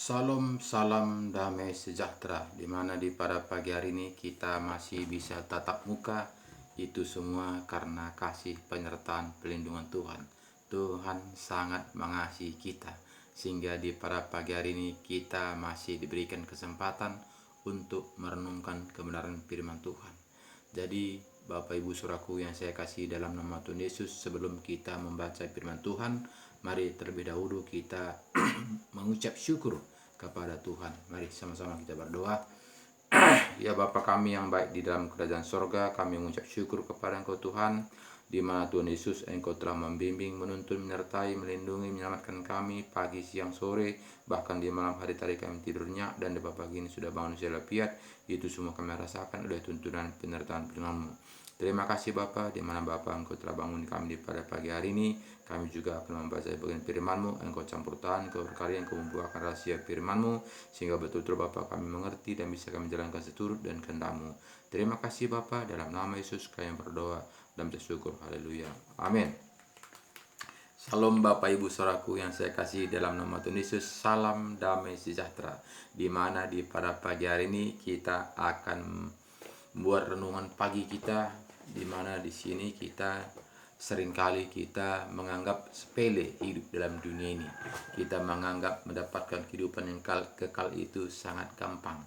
Salam, salam damai sejahtera. Dimana pada pagi hari ini kita masih bisa tatap muka. Itu semua karena kasih penyertaan pelindungan Tuhan. Tuhan sangat mengasihi kita. Sehingga pada pagi hari ini kita masih diberikan kesempatan untuk merenungkan kebenaran firman Tuhan. Jadi Bapak Ibu Saudaraku yang saya kasih dalam nama Tuhan Yesus, sebelum kita membaca firman Tuhan, mari terlebih dahulu kita mengucap syukur kepada Tuhan. Mari sama-sama kita berdoa. Ya Bapa kami yang baik di dalam kerajaan sorga, kami mengucap syukur kepada Engkau Tuhan, di mana Tuhan Yesus Engkau telah membimbing, menuntun, menyertai, melindungi, menyelamatkan kami pagi, siang, sore, bahkan di malam hari tadi kami tidurnya, dan di pagi ini sudah bangun usia lepiat. Itu semua kami rasakan oleh tuntunan penyertaan firman-Mu. Terima kasih Bapa, di mana Bapa Engkau telah bangun kami pada pagi hari ini. Kami juga akan membaca bagian firman-Mu. Engkau campur tangan, Engkau berkarya, Engkau membukakan rahasia firman-Mu, sehingga betul-betul Bapa kami mengerti dan bisa kami jalankan seturut dan kehendak-Mu. Terima kasih Bapa, dalam nama Yesus kami berdoa dan bersyukur. Haleluya. Amin. Salam Bapak Ibu Saudaraku yang saya kasih dalam nama Tuhan Yesus. Salam damai sejahtera. Di mana pada pagi hari ini kita akan membuat renungan pagi kita, di mana di sini kita seringkali kita menganggap sepele hidup dalam dunia ini. Kita menganggap mendapatkan kehidupan yang kekal itu sangat gampang.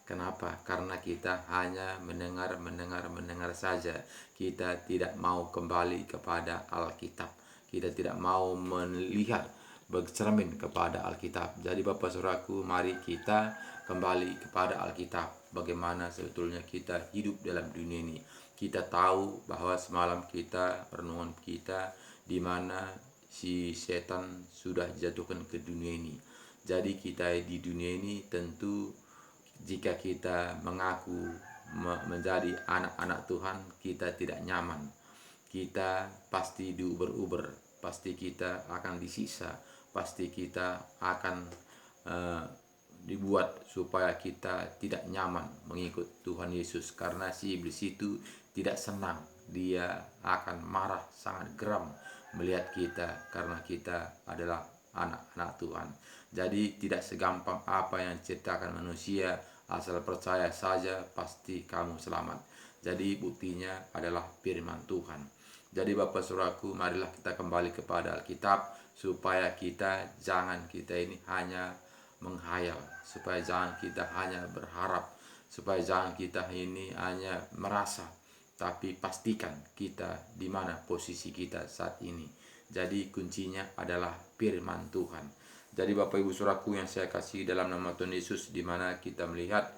Kenapa? Karena kita hanya mendengar saja. Kita tidak mau kembali kepada Alkitab. Kita tidak mau melihat, bercermin kepada Alkitab. Jadi Bapak Saudaraku, mari kita kembali kepada Alkitab. Bagaimana sebetulnya kita hidup dalam dunia ini. Kita tahu bahwa semalam kita, renungan kita, di mana si setan sudah dijatuhkan ke dunia ini. Jadi kita di dunia ini tentu jika kita mengaku menjadi anak-anak Tuhan, kita tidak nyaman. Kita pasti diuber-uber, pasti kita akan disiksa, pasti kita akan dibuat supaya kita tidak nyaman mengikut Tuhan Yesus. Karena si iblis itu tidak senang, dia akan marah, sangat geram melihat kita karena kita adalah anak-anak Tuhan. Jadi tidak segampang apa yang diciptakan manusia, asal percaya saja pasti kamu selamat. Jadi buktinya adalah firman Tuhan. Jadi Bapak Saudaraku, marilah kita kembali kepada Alkitab, supaya kita ini hanya menghayal, supaya jangan kita hanya berharap, supaya jangan kita ini hanya merasa, tapi pastikan kita di mana posisi kita saat ini. Jadi kuncinya adalah firman Tuhan. Jadi Bapak Ibu Saudaraku yang saya kasih dalam nama Tuhan Yesus, di mana kita melihat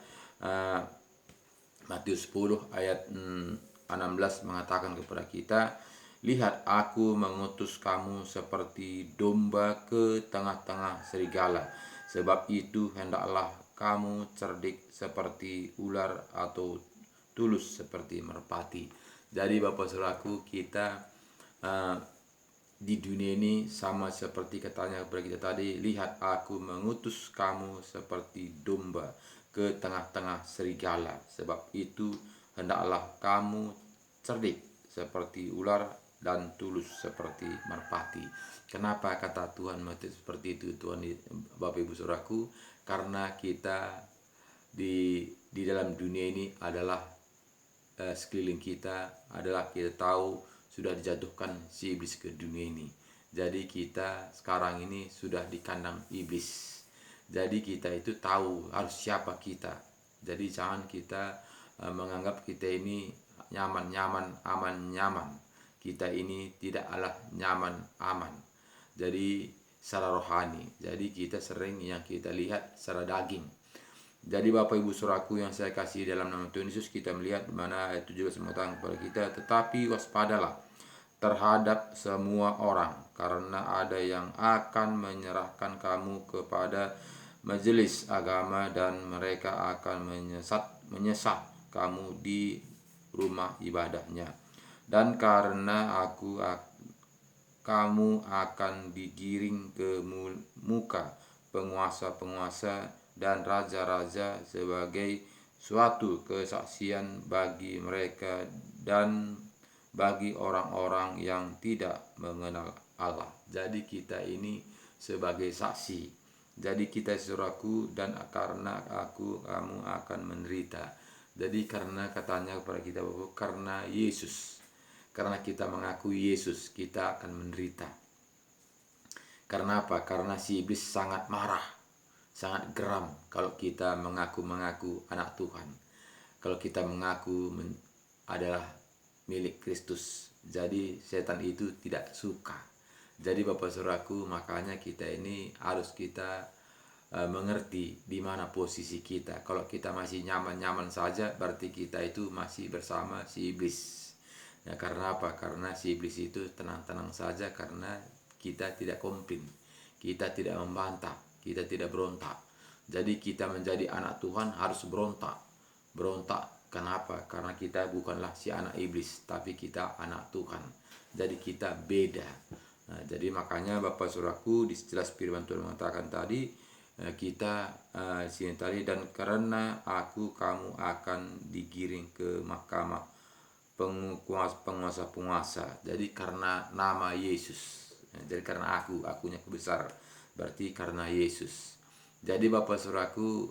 Matius 10 ayat 16 mengatakan kepada kita, lihat aku mengutus kamu seperti domba ke tengah-tengah serigala. Sebab itu hendaklah kamu cerdik seperti ular atau tulus seperti merpati. Jadi Bapak Saudaraku, kita di dunia ini sama seperti katanya kepada kita tadi, lihat aku mengutus kamu seperti domba ke tengah-tengah serigala. Sebab itu hendaklah kamu cerdik seperti ular dan tulus seperti merpati. Kenapa kata Tuhan seperti itu, Tuhan Bapak Ibu Saudaraku? Karena kita di dalam dunia ini adalah sekeliling kita adalah, kita tahu sudah dijatuhkan si iblis ke dunia ini. Jadi kita sekarang ini sudah di kandang iblis. Jadi kita itu tahu harus siapa kita. Jadi jangan kita menganggap kita ini nyaman, aman. Kita ini tidaklah nyaman, aman. Jadi secara rohani. Jadi kita sering yang kita lihat secara daging. Jadi Bapak Ibu Saudaraku yang saya kasih dalam nama Tuhan Yesus, kita melihat di mana ayat 17 mengatakan kepada kita, tetapi waspadalah terhadap semua orang, karena ada yang akan menyerahkan kamu kepada majelis agama, dan mereka akan menyesat kamu di rumah ibadahnya. Dan karena aku, kamu akan digiring ke muka penguasa-penguasa dan raja-raja sebagai suatu kesaksian bagi mereka dan bagi orang-orang yang tidak mengenal Allah. Jadi kita ini sebagai saksi Jadi kita saudaraku, dan karena aku kamu akan menderita. Jadi karena katanya kepada kita bahwa karena Yesus, karena kita mengakui Yesus, kita akan menderita. Karena apa? Karena si iblis sangat marah, sangat geram kalau kita mengaku anak Tuhan. Kalau kita mengaku adalah milik Kristus. Jadi setan itu tidak suka. Jadi Bapak Saudaraku, makanya kita ini harus kita mengerti di mana posisi kita. Kalau kita masih nyaman-nyaman saja, berarti kita itu masih bersama si iblis. Ya, karena apa? Karena si iblis itu tenang-tenang saja, karena kita tidak komplain, kita tidak membantah, kita tidak berontak. Jadi kita menjadi anak Tuhan harus berontak. Kenapa? Karena kita bukanlah si anak iblis, tapi kita anak Tuhan. Jadi kita beda. Nah, jadi makanya Bapak Saudaraku, di jelas firman Tuhan mengatakan tadi, kita sini tadi, dan karena aku kamu akan digiring ke mahkamah penguasa-penguasa. Jadi karena nama Yesus. Jadi karena akunya besar, berarti karena Yesus. Jadi Bapak Saudaraku,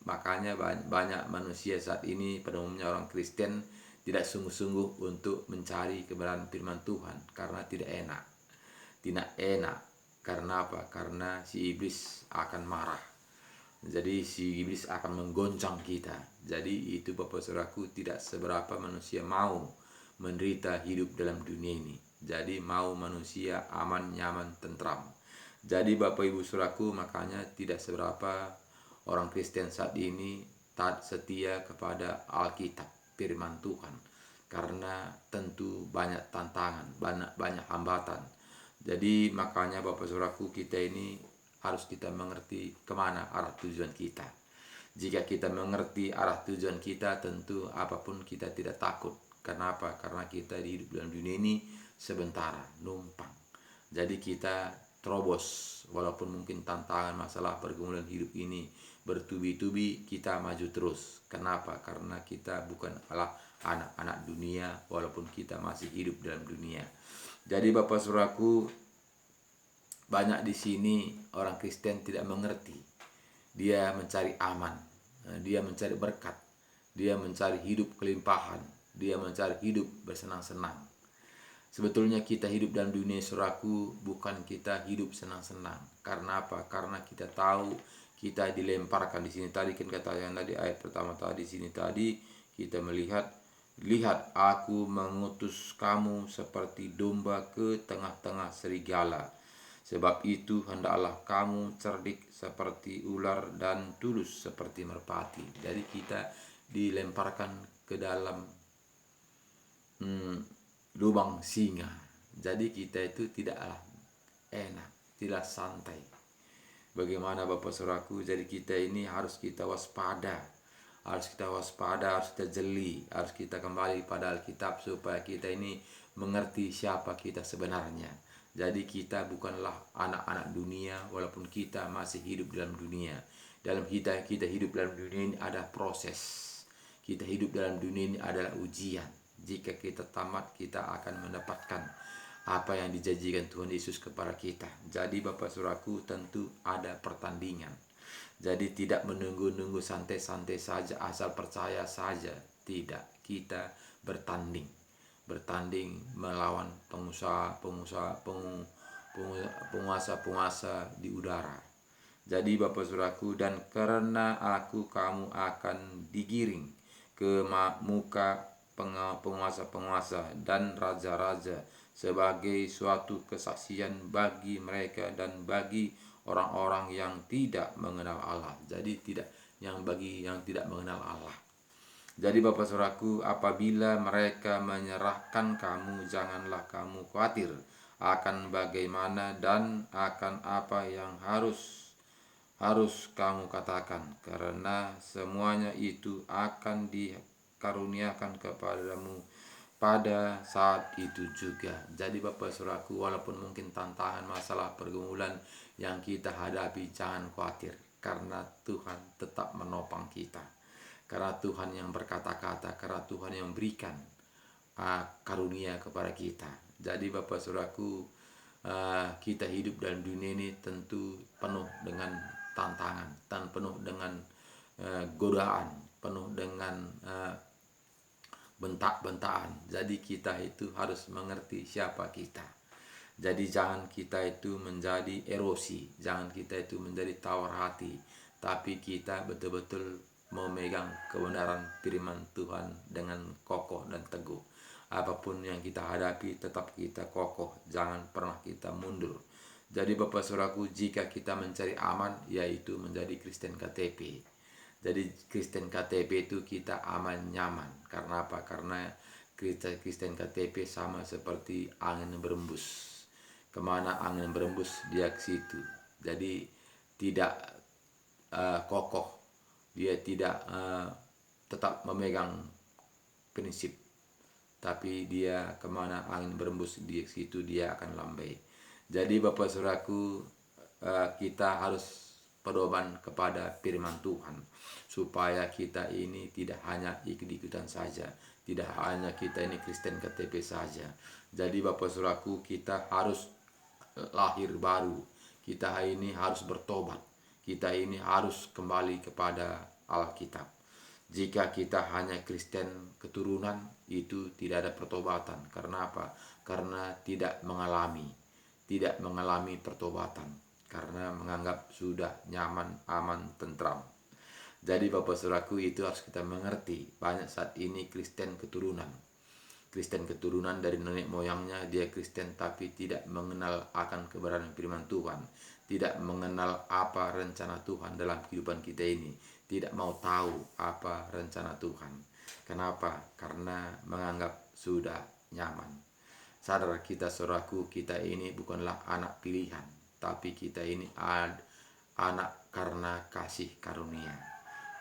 makanya banyak manusia saat ini, pada umumnya orang Kristen, tidak sungguh-sungguh untuk mencari kebenaran firman Tuhan karena tidak enak. Karena apa? Karena si iblis akan marah. Jadi si iblis akan menggoncang kita. Jadi itu Bapak Saudaraku, tidak seberapa manusia mau menderita hidup dalam dunia ini. Jadi mau manusia aman, nyaman, tentram. Jadi Bapak Ibu Saudaraku, makanya tidak seberapa orang Kristen saat ini taat setia kepada Alkitab, firman Tuhan. Karena tentu banyak tantangan, banyak hambatan. Jadi makanya Bapak Saudaraku, kita ini harus kita mengerti kemana arah tujuan kita. Jika kita mengerti arah tujuan kita, tentu apapun kita tidak takut. Kenapa? Karena kita hidup dalam dunia ini sementara, numpang. Jadi kita terobos, walaupun mungkin tantangan masalah pergumulan hidup ini bertubi-tubi, kita maju terus. Kenapa? Karena kita bukanlah anak-anak dunia, walaupun kita masih hidup dalam dunia. Jadi Bapak Saudaraku, banyak di sini orang Kristen tidak mengerti. Dia mencari aman, dia mencari berkat, dia mencari hidup kelimpahan, dia mencari hidup bersenang-senang. Sebetulnya kita hidup dalam dunia Saudaraku, bukan kita hidup senang-senang. Karena apa? Karena kita tahu kita dilemparkan di sini tadi, kan kata yang tadi ayat pertama tadi, sini tadi kita melihat, lihat aku mengutus kamu seperti domba ke tengah-tengah serigala. Sebab itu hendaklah kamu cerdik seperti ular dan tulus seperti merpati. Jadi kita dilemparkan ke dalam lubang singa. Jadi kita itu tidaklah enak, tidak santai. Bagaimana Bapak Saudaraku? Jadi kita ini harus kita waspada. Harus kita jeli, harus kita kembali pada Alkitab supaya kita ini mengerti siapa kita sebenarnya. Jadi kita bukanlah anak-anak dunia, walaupun kita masih hidup dalam dunia. Dalam kita hidup dalam dunia ini ada proses. Kita hidup dalam dunia ini adalah ujian. Jika kita tamat, kita akan mendapatkan apa yang dijanjikan Tuhan Yesus kepada kita. Jadi Bapak Saudaraku, tentu ada pertandingan. Jadi tidak menunggu-nunggu santai-santai saja, asal percaya saja. Tidak, kita bertanding melawan penguasa-penguasa di udara. Jadi Bapak Saudaraku, dan karena kamu akan digiring ke muka penguasa-penguasa dan raja-raja sebagai suatu kesaksian bagi mereka dan bagi orang-orang yang tidak mengenal Allah. Jadi bagi yang tidak mengenal Allah. Jadi Bapak Saudaraku, apabila mereka menyerahkan kamu, janganlah kamu khawatir akan bagaimana dan akan apa yang harus kamu katakan, karena semuanya itu akan dikaruniakan kepadamu pada saat itu juga. Jadi Bapak Saudaraku, walaupun mungkin tantangan, masalah, pergumulan yang kita hadapi, jangan khawatir, karena Tuhan tetap menopang kita. Karena Tuhan yang berkata-kata, karena Tuhan yang memberikan karunia kepada kita. Jadi Bapak Saudaraku, kita hidup dalam dunia ini tentu penuh dengan tantangan dan penuh dengan godaan, penuh dengan bentak-bentakan. Jadi kita itu harus mengerti siapa kita. Jadi jangan kita itu menjadi erosi, jangan kita itu menjadi tawar hati, tapi kita betul-betul memegang kebenaran firman Tuhan dengan kokoh dan teguh. Apapun yang kita hadapi, tetap kita kokoh, jangan pernah kita mundur. Jadi Bapak Saudaraku, jika kita mencari aman, yaitu menjadi Kristen KTP. Jadi Kristen KTP itu kita aman nyaman. Karena apa? Karena Kristen KTP sama seperti angin berembus. Kemana angin berembus, dia ke situ. Jadi tidak kokoh, dia tidak tetap memegang prinsip, tapi dia kemana angin berembus, di situ dia akan lambai. Jadi Bapak Saudaraku, kita harus pedoman kepada firman Tuhan, supaya kita ini tidak hanya ikut-ikutan saja, tidak hanya kita ini Kristen KTP saja. Jadi Bapak Saudaraku, kita harus lahir baru, kita ini harus bertobat, kita ini harus kembali kepada Alkitab. Jika kita hanya Kristen keturunan, itu tidak ada pertobatan. Karena apa? Karena tidak mengalami pertobatan, karena menganggap sudah nyaman, aman, tentram. Jadi Bapak Saudaraku, itu harus kita mengerti. Banyak saat ini Kristen keturunan dari nenek moyangnya, dia Kristen tapi tidak mengenal akan kebenaran firman Tuhan, tidak mengenal apa rencana Tuhan dalam kehidupan kita ini, tidak mau tahu apa rencana Tuhan. Kenapa? Karena menganggap sudah nyaman. Sadar kita saudaraku, kita ini bukanlah anak pilihan, tapi kita ini anak karena kasih karunia.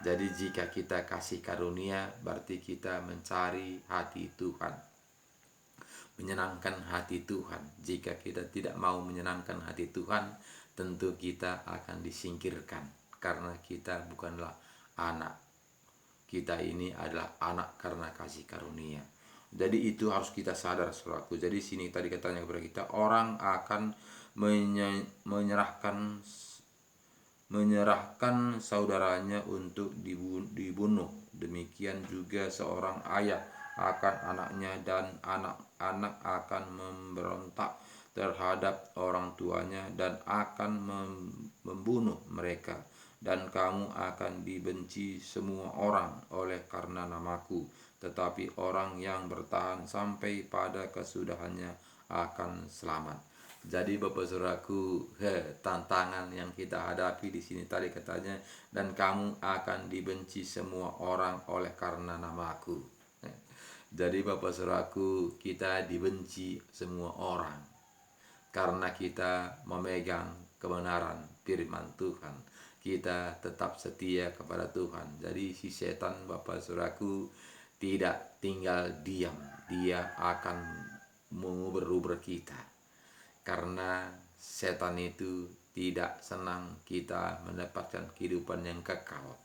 Jadi jika kita kasih karunia, berarti kita mencari hati Tuhan, menyenangkan hati Tuhan. Jika kita tidak mau menyenangkan hati Tuhan, tentu kita akan disingkirkan, karena kita bukanlah anak. Kita ini adalah anak karena kasih karunia. Jadi itu harus kita sadar saudaraku. Jadi sini tadi katanya kepada kita, orang akan menyerahkan saudaranya untuk dibunuh. Demikian juga seorang ayah akan anaknya, dan anak-anak akan memberontak terhadap orang tuanya dan akan membunuh mereka. Dan kamu akan dibenci semua orang oleh karena namaku, tetapi orang yang bertahan sampai pada kesudahannya akan selamat. Jadi Bapak Saudaraku, tantangan yang kita hadapi di sini tadi katanya, dan kamu akan dibenci semua orang oleh karena namaku. Jadi Bapak Saudaraku, kita dibenci semua orang karena kita memegang kebenaran firman Tuhan. Kita tetap setia kepada Tuhan. Jadi si setan Bapak Saudaraku tidak tinggal diam, dia akan mengubur-ubur kita. Karena setan itu tidak senang kita mendapatkan kehidupan yang kekal.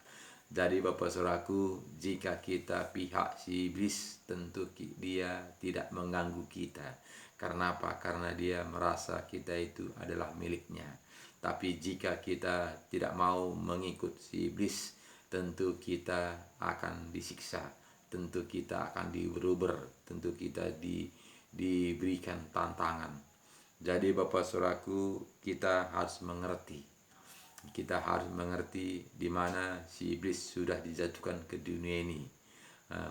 Jadi Bapak Saudaraku, jika kita pihak si iblis, tentu dia tidak mengganggu kita. Karena apa? Karena dia merasa kita itu adalah miliknya. Tapi jika kita tidak mau mengikut si iblis, tentu kita akan disiksa, tentu kita akan diuber-uber, tentu kita diberikan tantangan. Jadi Bapak Saudaraku, kita harus mengerti di mana si iblis sudah dijatuhkan ke dunia ini,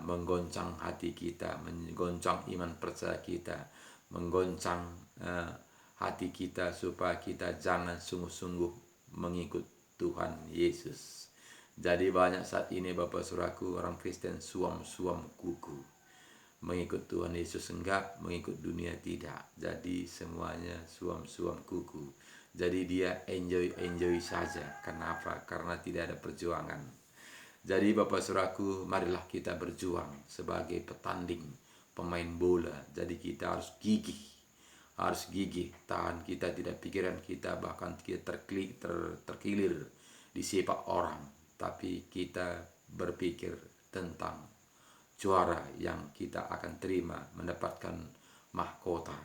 menggoncang hati kita, menggoncang iman percaya kita, menggoncang hati kita supaya kita jangan sungguh-sungguh mengikut Tuhan Yesus. Jadi banyak saat ini Bapak Saudaraku, orang Kristen suam-suam kuku, mengikut Tuhan Yesus enggak, mengikut dunia tidak. Jadi semuanya suam-suam kuku. Jadi dia enjoy saja. Kenapa? Karena tidak ada perjuangan. Jadi Bapak Saudaraku, marilah kita berjuang sebagai petanding, pemain bola. Jadi kita harus gigih, tahan kita, tidak pikiran kita bahkan kita terkilir di sepak orang, tapi kita berpikir tentang juara yang kita akan terima, mendapatkan mahkota.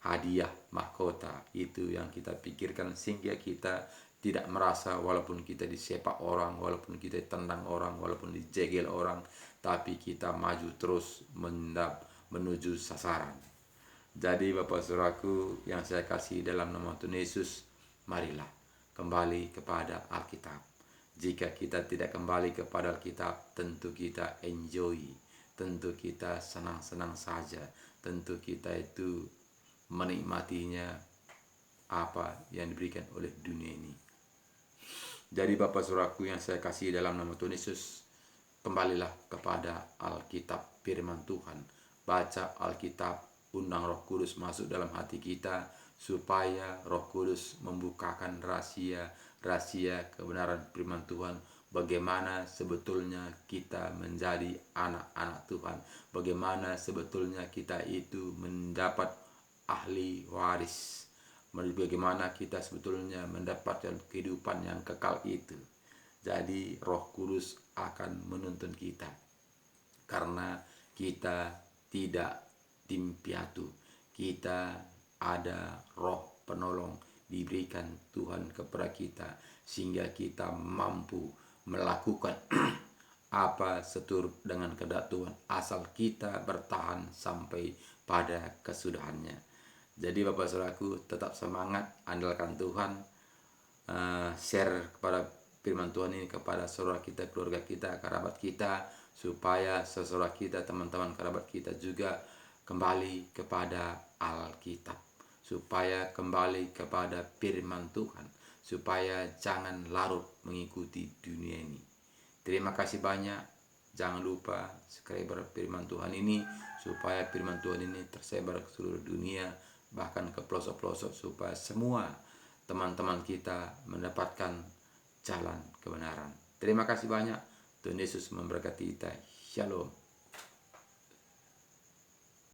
hadiah, mahkota. Itu yang kita pikirkan sehingga kita tidak merasa walaupun kita disepak orang, walaupun kita tendang orang, walaupun dijegel orang, tapi kita maju terus menuju sasaran. Jadi Bapak Saudaraku yang saya kasih dalam nama Tuhan Yesus, marilah kembali kepada Alkitab. Jika kita tidak kembali kepada Alkitab, tentu kita enjoy, tentu kita senang-senang saja, tentu kita itu menikmatinya apa yang diberikan oleh dunia ini. Jadi Bapak Saudaraku yang saya kasih dalam nama Tuhan Yesus, kembalilah kepada Alkitab firman Tuhan. Baca Alkitab, undang Roh Kudus masuk dalam hati kita, supaya Roh Kudus membukakan rahasia kebenaran firman Tuhan. Bagaimana sebetulnya kita menjadi anak-anak Tuhan, bagaimana sebetulnya kita itu mendapat ahli waris, bagaimana kita sebetulnya mendapatkan kehidupan yang kekal itu. Jadi Roh Kudus akan menuntun kita, karena kita tidak tim piatu, kita ada roh penolong diberikan Tuhan kepada kita, sehingga kita mampu melakukan apa seturut dengan kehendak Tuhan, asal kita bertahan sampai pada kesudahannya. Jadi Bapak Saudaraku, tetap semangat, andalkan Tuhan, share kepada firman Tuhan ini kepada saudara kita, keluarga kita, kerabat kita, supaya saudara kita, teman-teman kerabat kita juga kembali kepada Alkitab, supaya kembali kepada firman Tuhan, supaya jangan larut mengikuti dunia ini. Terima kasih banyak. Jangan lupa subscribe firman Tuhan ini, supaya firman Tuhan ini tersebar ke seluruh dunia, bahkan ke pelosok-pelosok, supaya semua teman-teman kita mendapatkan jalan kebenaran. Terima kasih banyak. Tuhan Yesus memberkati kita. Shalom.